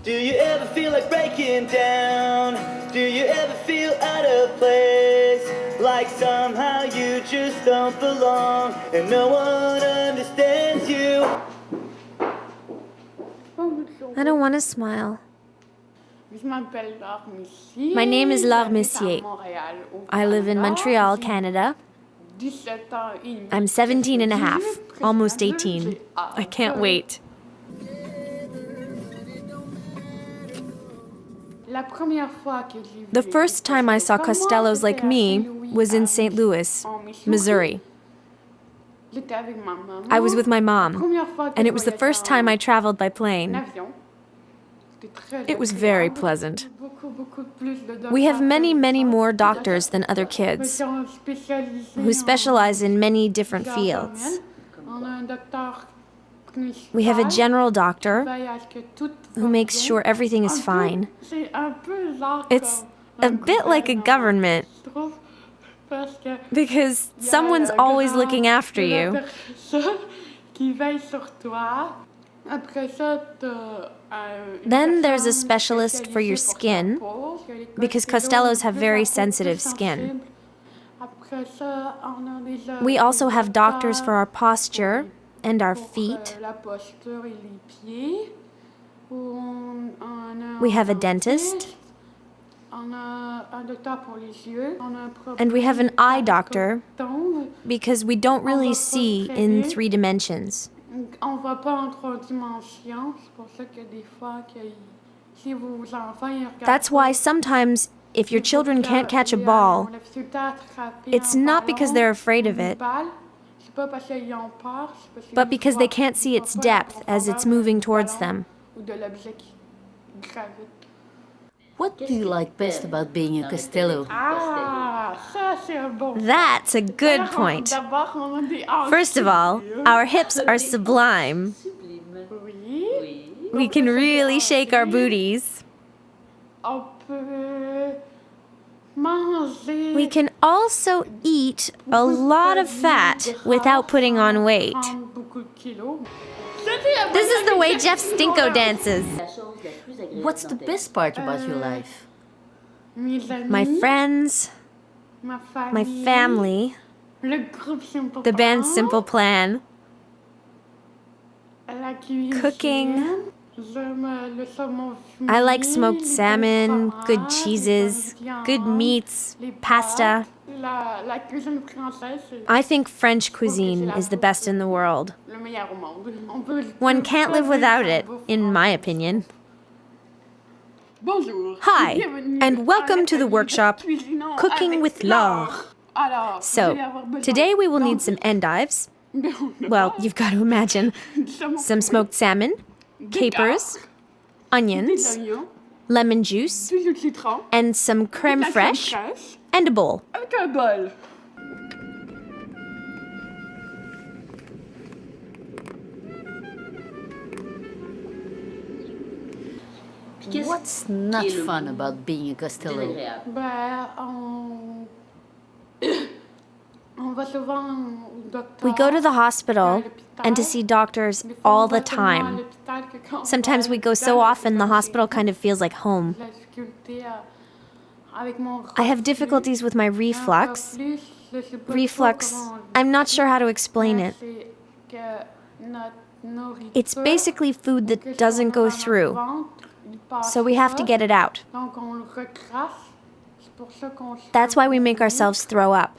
Do you ever feel like breaking down? Do you ever feel out of place? Like somehow you just don't belong and no one understands you? I don't want to smile. My name is Laure Messier. I live in Montreal, Canada. I'm 17 and a half, almost 18. I can't wait. The first time I saw Costellos like me was in St. Louis, Missouri. I was with my mom, and it was the first time I traveled by plane. It was very pleasant. We have many, many more doctors than other kids who specialize in many different fields. We have a general doctor who makes sure everything is fine. It's a bit like a government because someone's always looking after you. Then there's a specialist for your skin because Costellos have very sensitive skin. We also have doctors for our posture and our feet. We have a dentist. And we have an eye doctor because we don't really see in 3 dimensions. That's why sometimes if your children can't catch a ball, it's not because they're afraid of it, but because they can't see its depth as it's moving towards them. What do you like best about being a Costello? That's a good point. First of all, our hips are sublime. We can really shake our booties. We can also eat a lot of fat without putting on weight. This is the way Jeff Stinko dances. What's the best part about your life? My friends, my family, the band Simple Plan, cooking. I like smoked salmon, good cheeses, good meats, pasta. I think French cuisine is the best in the world. One can't live without it, in my opinion. Hi, and welcome to the workshop, Cooking with Laure. So, today we will need some endives. Well, you've got to imagine. Some smoked salmon, capers, onions, lemon juice, and some crème fraîche, and a bowl. What's not fun about being a Costello? We go to the hospital and to see doctors all the time. Sometimes we go so often the hospital kind of feels like home. I have difficulties with my reflux. Reflux, I'm not sure how to explain it. It's basically food that doesn't go through, so we have to get it out. That's why we make ourselves throw up.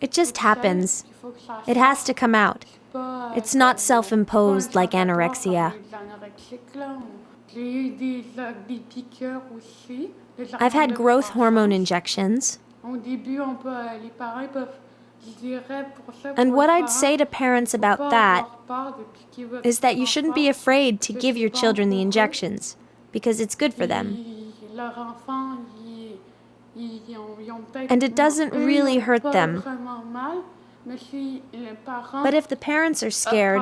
It just happens. It has to come out. It's not self-imposed like anorexia. I've had growth hormone injections. And what I'd say to parents about that is that you shouldn't be afraid to give your children the injections, because it's good for them. And it doesn't really hurt them. But if the parents are scared,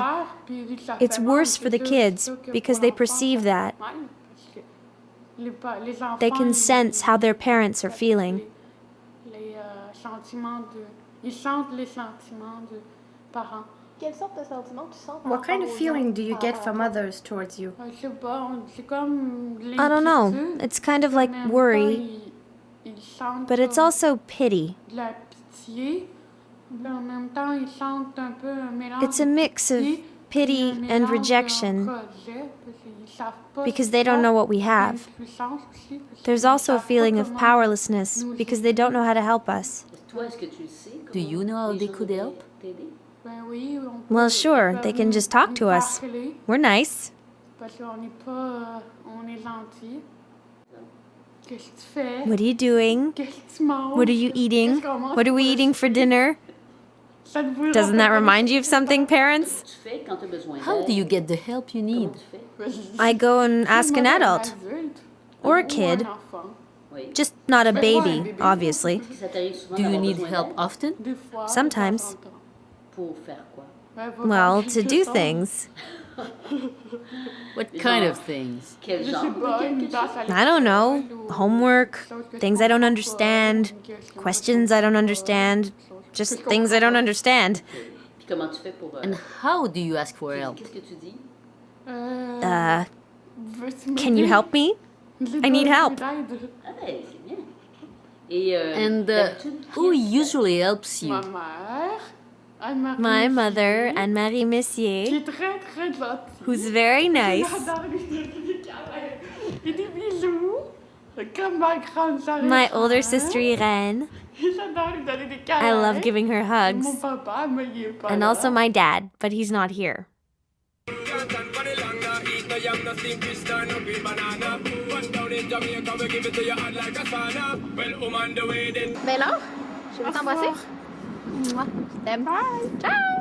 it's worse for the kids because they perceive that. They can sense how their parents are feeling. Ils sentent les sentiments des parents. Quelle sorte de sentiment tu sens? What kind of feeling do you get from others towards you? Je sais pas, c'est comme I don't know. l'inquiétude. It's kind of like En même temps, worry, ils sentent but it's comme also pity. de la pitié. Puis en même temps, ils sentent un peu un mélange It's a de mix of pitié pity et un and mélange de rejection rejet, parce qu'ils savent pas because ce they don't qu'ils know font. what we Il y a une have. puissance aussi, parce There's qu'ils also a savent pas feeling of comment powerlessness nous because they don't know how to help us. Toi, est-ce que tu le sais? Do you know how they could help? T'aider? Ben oui, Well, sure, ils they peuvent can nous- just talk nous to us. parler, We're nice. parce qu'on n'est pas... on est gentil. Qu'est-ce que tu fais? What are you doing? Qu'est-ce que tu manges? What are you eating? Qu'est-ce qu'on mange What are we pour eating for dinner? Ça vous Doesn't that rappelle- remind you of something, parents? Tu fais quand tu as besoin d'aide? How do you get the help you need? Comment tu fais? I go and ask an adult. Adulte Or a ou kid. un enfant. Oui. Just not a Ben, ouais, un baby, bébé. obviously. Ça t'arrive souvent Do you d'avoir need besoin help d'aide? often? Des fois, de Sometimes. temps en temps. Pour faire quoi? Ben, va Well, faire to quelque do chose. things. What kind of things? Quel Je genre sais de pas, une quelque tâche chose? à I don't know. l'école ou Homework, quelque chose que je things I don't comprends understand, pas, une question que questions je I don't comprends understand, pas, quelque chose just que je things I don't comprends understand. Puis comment tu fais pour... And how do you ask for help? Qu'est-ce que tu dis? pas. Veux-tu Can you m'aider? help me? J'ai I need besoin help. d'aide. Ah, ouais, c'est bien. Et And d'habitude, who usually helps you? Ma mère, Anne-Marie My Messier, mother, Anne-Marie qui Messier, est très très gentille. who's very nice. J'adore lui donner des câlins et des bisous. Comme ma grande sœur. My older Irène. sister Irene. J'adore lui donner des câlins. I love giving her Mon hugs. papa, mais il est pas And là. also my dad, but he's not here. Ben Laure, je vais t'embrasser. Mouah. Je t'aime. Ciao!